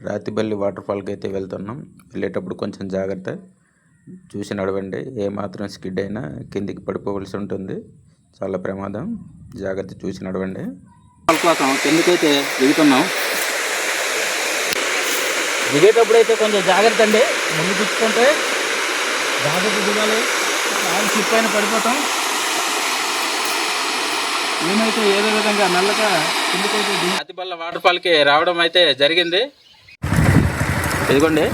రాతిబల్లి water ఫాల్కి అయితే వెళ్తున్నాం. వెళ్ళేటప్పుడు కొంచెం జాగ్రత్త చూసి నడవండి. ఏమాత్రం స్కిడ్ అయినా కిందికి పడిపోవలసి ఉంటుంది. చాలా ప్రమాదం. జాగ్రత్త చూసి నడవండి. కోసం కిందకైతే దిగుతున్నాం. దిగేటప్పుడు అయితే కొంచెం జాగ్రత్త అండి. ముందు తిప్పుకుంటే జాగ్రత్త దిగాలి. స్లిప్ అయిన పడిపోతాం. మేమైతే ఏదో విధంగా మెల్లగా కిందకైతే రాతిబల్ల వాటర్ ఫాల్కి రావడం అయితే జరిగింది. ఇదిగోండి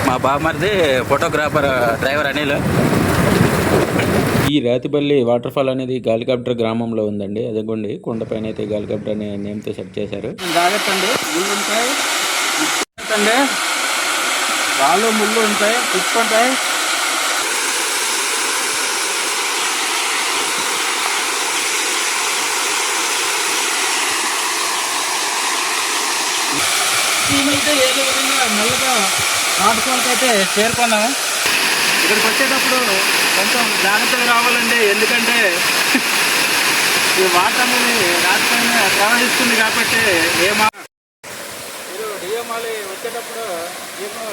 మా బామ్మర్ది ఫోటోగ్రాఫర్ డ్రైవర్ అనిల్. ఈ రాతిబల్లి వాటర్ ఫాల్ అనేది గాలికాప్టర్ గ్రామంలో ఉందండి. అదిగోండి కొండపైన అయితే గాలికాప్టర్ అనే నేమ్తో సెట్ చేశారు. జాగ్రత్త అండి, ముళ్ళు ఉంటాయి, వాళ్ళు ముళ్ళు ఉంటాయి, తిప్పుకుంటాయి. మేమైతే ఏదో విధంగా మెల్లగా వాటర్ ఫాల్కి అయితే చేరుకున్నాము. ఇక్కడికి వచ్చేటప్పుడు కొంచెం జాగ్రత్తగా రావాలండి. ఎందుకంటే ఈ వాటర్ అనేది రాత్రిపైన ప్రవహిస్తుంది కాబట్టి మీరు డిఎంఆలి వచ్చేటప్పుడు మీకు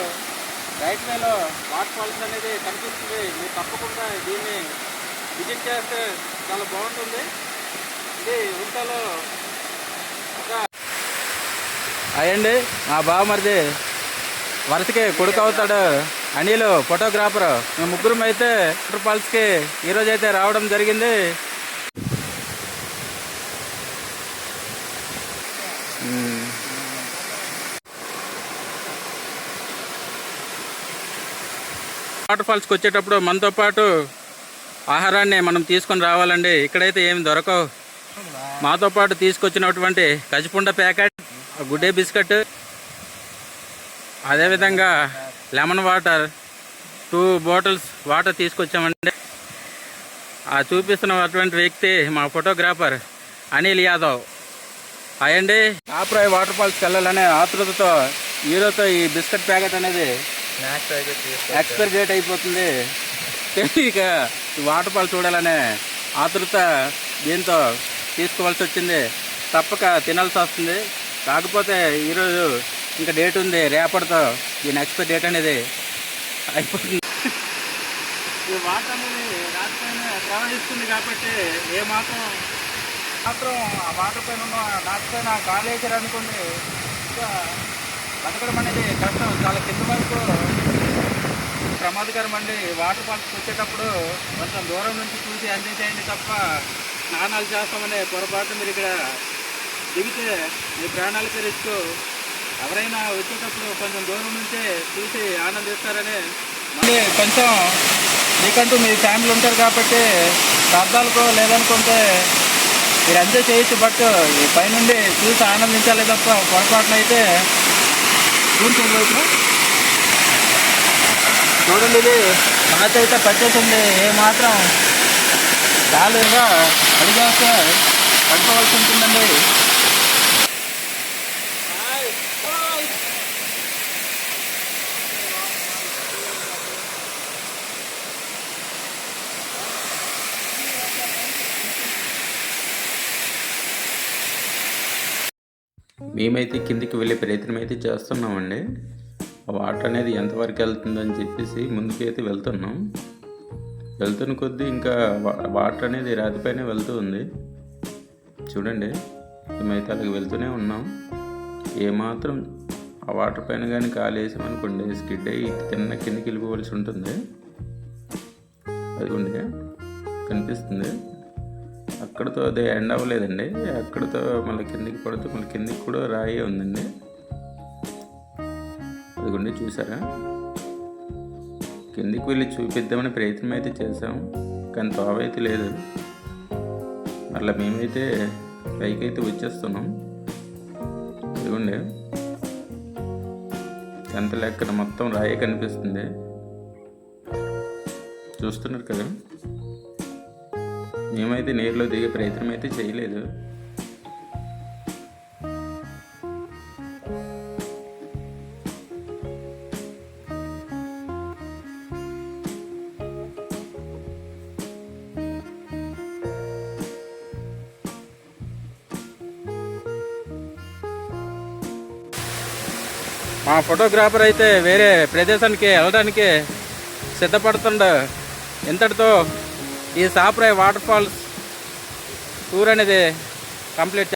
రైట్ వేలో వాటర్ ఫాల్స్ అనేది కనిపిస్తుంది. మీరు తప్పకుండా దీన్ని విజిట్ చేస్తే చాలా బాగుంటుంది. ఇది ఉల్టాలో ఒక అయ్యండి మా బావమరిది వరుసకి కొడుకు అవుతాడు అనిల్ ఫోటోగ్రాఫర్. మేము ముగ్గురం అయితే వాటర్ ఫాల్స్కి ఈరోజు అయితే రావడం జరిగింది. వాటర్ ఫాల్స్కి వచ్చేటప్పుడు మనతో పాటు ఆహారాన్ని మనం తీసుకొని రావాలండి. ఇక్కడైతే ఏమి దొరకవు. మాతో పాటు తీసుకొచ్చినటువంటి కజిపుండ ప్యాకెట్, గుడ్డే బిస్కెట్, అదేవిధంగా లెమన్ వాటర్ 2 బాటిల్స్ వాటర్ తీసుకొచ్చామండి. ఆ చూపిస్తున్నటువంటి వ్యక్తి మా ఫోటోగ్రాఫర్ అనిల్ యాదవ్. అయ్యండి ఆప్రాయ్ వాటర్ ఫాల్స్కి వెళ్ళాలనే ఆతృతతో ఈరోజు ఈ బిస్కెట్ ప్యాకెట్ అనేది ఎక్స్పైర్ డేట్ అయిపోతుంది. ఇక వాటర్ ఫాల్ చూడాలనే ఆతృత దీంతో తీసుకోవాల్సి వచ్చింది. తప్పక తినాల్సి వస్తుంది. కాకపోతే ఈరోజు ఇంకా డేట్ ఉంది, రేపటితో దీని ఎక్స్పైర్ డేట్ అనేది అయిపోతుంది. ఈ వాటర్ అనేది రాత్రిపైన ప్రవహిస్తుంది కాబట్టి మాత్రం ఆ వాటర్ పైన ఉన్న రాత్రిపైన కాలు వేసారు అనుకోండి, ఇంకా బతకడం అనేది కష్టం. చాలా కింద వరకు ప్రమాదకరం అండి. వాటర్ ఫాల్స్కి వచ్చేటప్పుడు కొంచెం దూరం నుంచి చూసి ఎంజాయ్ చేయండి తప్ప స్నానాలు చేస్తామనే పొరపాటు మీరు ఇక్కడ దిగితే మీ ప్రాణాలకి రిస్క్. ఎవరైనా వచ్చేటప్పుడు కొంచెం దూరం నుంచే చూసి ఆనందిస్తారని. మళ్ళీ కొంచెం మీకంటూ మీ ఫ్యామిలీ ఉంటారు కాబట్టి ప్రార్థనలకో లేదనుకుంటే మీరు ఎంజాయ్ చేయొచ్చు. బట్ ఈ పైనుండి చూసి ఆనందించాలి తప్ప పొరపాటునైతే కూర్చోవచ్చు. చూడండి, ఇది నాకైతే పట్టేసింది. ఏమాత్రం చాలుగా అడిగేస్తే పట్టుకోవాల్సి ఉంటుందండి. మేమైతే కిందికి వెళ్ళే ప్రయత్నం అయితే చేస్తున్నామండి. వాటర్ అనేది ఎంతవరకు వెళ్తుందని చెప్పేసి ముందుకైతే వెళ్తున్నాం. వెళ్తున్న కొద్దీ ఇంకా వాటర్ అనేది రాతిపైన వెళ్తూ ఉంది. చూడండి, మేమైతే అలాగే వెళ్తూనే ఉన్నాం. ఏమాత్రం ఆ వాటర్ పైన కానీ కాలు వేసామనుకోండి స్కిడ్ అయ్యి కిందకి వెళ్ళిపోవలసి ఉంటుంది. అదిగోండి కనిపిస్తుంది. అక్కడితో అది ఎండ్ అవ్వలేదండి. అక్కడితో మళ్ళీ కిందికి పడుతూ మళ్ళీ కిందికి కూడా రాయే ఉందండి. అదిగోండి చూసారా, కిందికి వెళ్ళి చూపిద్దామని ప్రయత్నం అయితే చేసాం, కానీ తోవైతే లేదు. మళ్ళీ మేమైతే పైకి అయితే వచ్చేస్తున్నాం. అదిగోండి ఎంత లెక్కన మొత్తం రాయే కనిపిస్తుంది. చూస్తున్నారు కదా. మేమైతే నీరులో దిగే ప్రయత్నం అయితే చేయలేదు. మా ఫోటోగ్రాఫర్ అయితే వేరే ప్రదేశానికి వెళ్ళడానికి సిద్ధపడుతుండ. ఇంతటితో ఈ సాప్రాయ్ వాటర్ ఫాల్స్ టూర్ అనేది కంప్లీట్